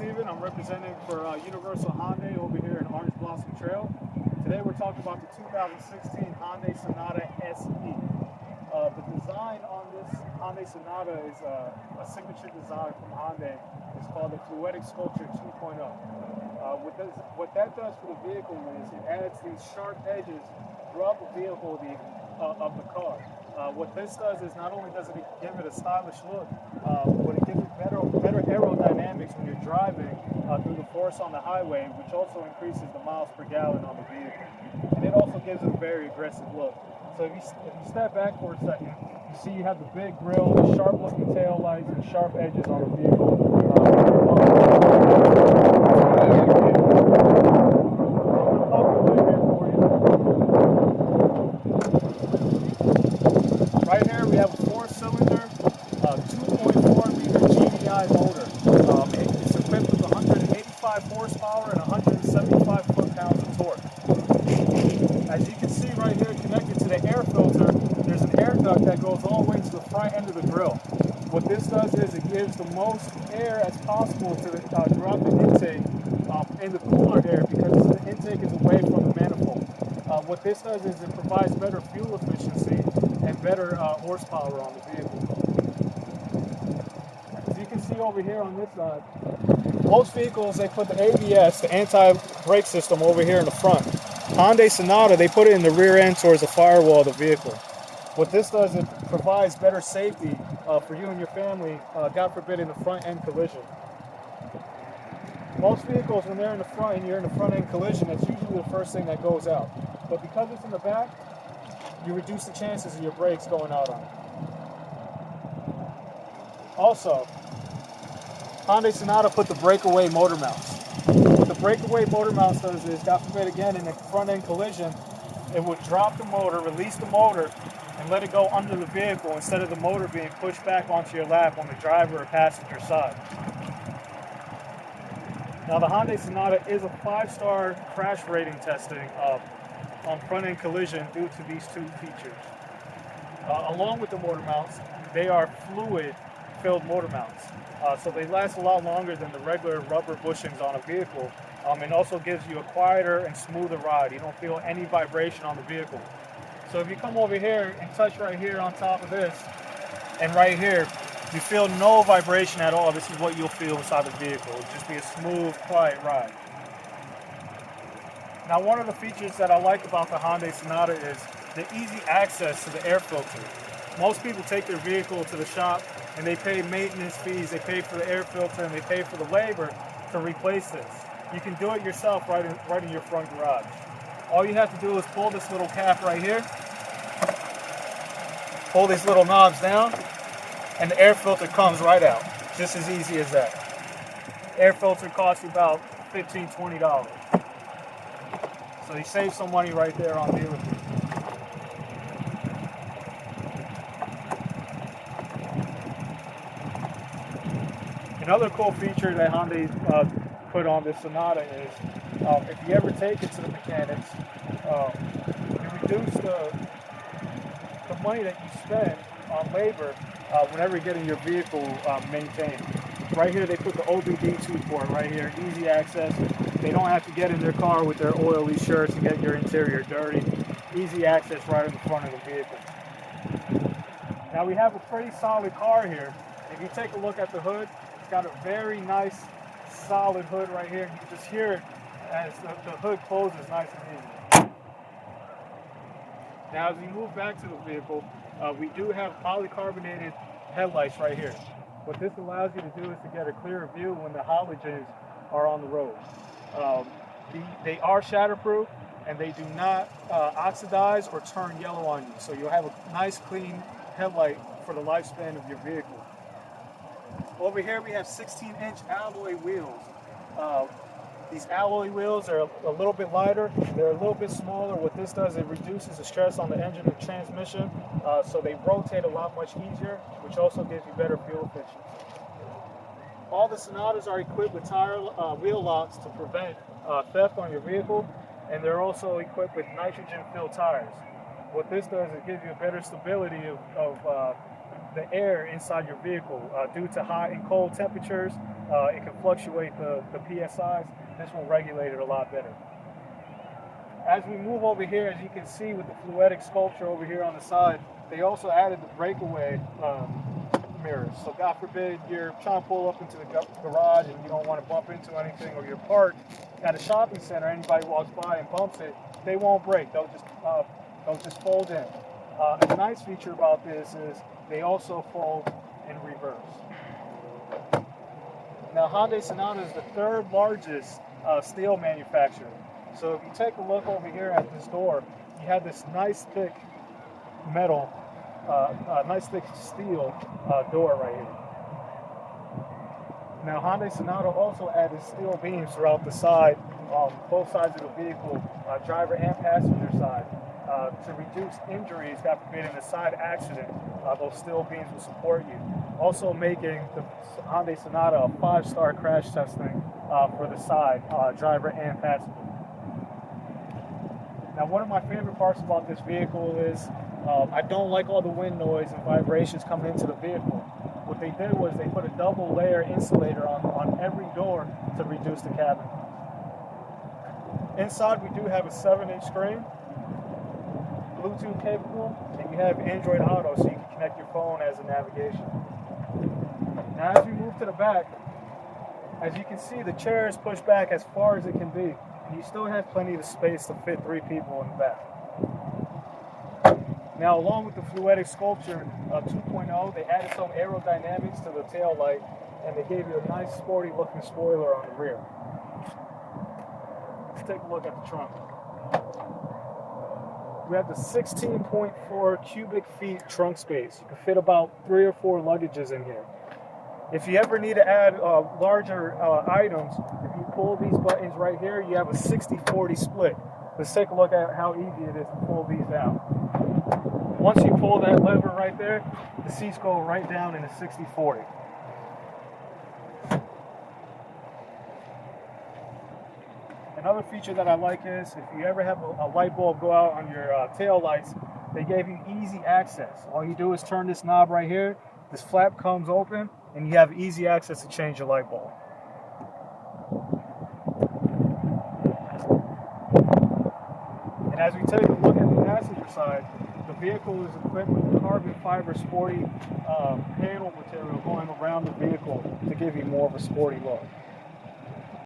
Steven. I'm representing for Universal Hyundai over here in Orange Blossom Trail. Today we're talking about the 2016 Hyundai Sonata SE. The design on this Hyundai Sonata is a signature design from Hyundai. It's called the Fluidic Sculpture 2.0. What that does for the vehicle is it adds these sharp edges throughout the vehicle of the car. What this does is not only does it give it a stylish look, but it gives it better aerodynamics when you're driving through the forest on the highway, which also increases the miles per gallon on the vehicle. And it also gives it a very aggressive look. So if you step back for a second, you see you have the big grille, the sharp-looking tail lights, and sharp edges on the vehicle. Right here we have a 4-cylinder, 2.4-liter GDI motor. It's equipped with 185 horsepower and 175 foot-pounds of torque. As you can see right here, connected to the air filter, there's an air duct that goes all the way to the front end of the grill. What this does is it gives the most air as possible to throughout the intake and the cooler air, because the intake is away from the manifold. What this does is it provides better fuel efficiency and better horsepower on the vehicle. As you can see over here on this side, most vehicles, they put the ABS, the anti-brake system, over here in the front. Hyundai Sonata, they put it in the rear end towards the firewall of the vehicle. What this does, it provides better safety for you and your family, God forbid, in a front end collision. Most vehicles, when they're in the front and you're in a front end collision, that's usually the first thing that goes out. But because it's in the back, you reduce the chances of your brakes going out on it. Also, Hyundai Sonata put the breakaway motor mounts. What the breakaway motor mounts does is, God forbid again, in a front end collision, it would drop the motor, release the motor, and let it go under the vehicle instead of the motor being pushed back onto your lap on the driver or passenger side. Now the Hyundai Sonata is a 5-star crash rating testing on front end collision due to these two features. Along with the motor mounts, they are fluid filled motor mounts. So they last a lot longer than the regular rubber bushings on a vehicle, and also gives you a quieter and smoother ride. You don't feel any vibration on the vehicle. So if you come over here and touch right here on top of this, and right here, you feel no vibration at all. This is what you'll feel inside the vehicle. It'll just be a smooth, quiet ride. Now, one of the features that I like about the Hyundai Sonata is the easy access to the air filter. Most people take their vehicle to the shop and they pay maintenance fees, they pay for the air filter, and they pay for the labor to replace this. You can do it yourself right in your front garage. All you have to do is pull this little cap right here, pull these little knobs down, and the air filter comes right out. Just as easy as that. Air filter costs you about $15, $20. So you save some money right there on dealer fees. Another cool feature that Hyundai put on this Sonata is if you ever take it to the mechanics, you reduce the money that you spend on labor whenever you're getting your vehicle maintained. Right here they put the OBD2 port right here, easy access. They don't have to get in their car with their oily shirts and get your interior dirty. Easy access right in the front of the vehicle. Now we have a pretty solid car here. If you take a look at the hood, it's got a very nice solid hood right here. You can just hear it as the hood closes nice and easy. Now as we move back to the vehicle, we do have polycarbonated headlights right here. What this allows you to do is to get a clearer view when the halogens are on the road. They are shatterproof and they do not oxidize or turn yellow on you. So you'll have a nice clean headlight for the lifespan of your vehicle. Over here we have 16-inch alloy wheels. These alloy wheels are a little bit lighter. They're a little bit smaller. What this does, it reduces the stress on the engine and transmission, so they rotate a lot much easier, which also gives you better fuel efficiency. All the Sonatas are equipped with wheel locks to prevent theft on your vehicle, and they're also equipped with nitrogen-filled tires. What this does, it gives you a better stability of the air inside your vehicle due to hot and cold temperatures. it can fluctuate the PSIs. This will regulate it a lot better. As we move over here, as you can see with the fluidic sculpture over here on the side, they also added the breakaway mirrors. So God forbid you're trying to pull up into the garage and you don't want to bump into anything, or you're parked at a shopping center, anybody walks by and bumps it, they won't break. They'll just fold in. A nice feature about this is they also fold in reverse. Now, Hyundai Sonata is the third largest steel manufacturer. So if you take a look over here at this door, you have this nice thick metal, nice thick steel door right here. Now, Hyundai Sonata also added steel beams throughout the side, both sides of the vehicle, driver and passenger side, to reduce injuries, God forbid, in a side accident. Those steel beams will support you. Also making the Hyundai Sonata a 5-star crash testing for the side, driver and passenger. Now, one of my favorite parts about this vehicle is I don't like all the wind noise and vibrations coming into the vehicle. What they did was they put a double layer insulator on every door to reduce the cabin. Inside, we do have a 7-inch screen, Bluetooth capable, and you have Android Auto, so you can connect your phone as a navigation. Now, as we move to the back, as you can see, the chair is pushed back as far as it can be, and you still have plenty of space to fit 3 people in the back. Now, along with the fluidic sculpture 2.0, they added some aerodynamics to the tail light, and they gave you a nice sporty looking spoiler on the rear. Let's take a look at the trunk. We have the 16.4 cubic feet trunk space. You can fit about 3 or 4 luggages in here. If you ever need to add larger items, if you pull these buttons right here, you have a 60-40 split. Let's take a look at how easy it is to pull these out. Once you pull that lever right there, the seats go right down in a 60-40. Another feature that I like is if you ever have a light bulb go out on your tail lights, they gave you easy access. All you do is turn this knob right here, this flap comes open, and you have easy access to change your light bulb. And as we take a look at the passenger side, the vehicle is equipped with carbon fiber sporty panel material going around the vehicle to give you more of a sporty look.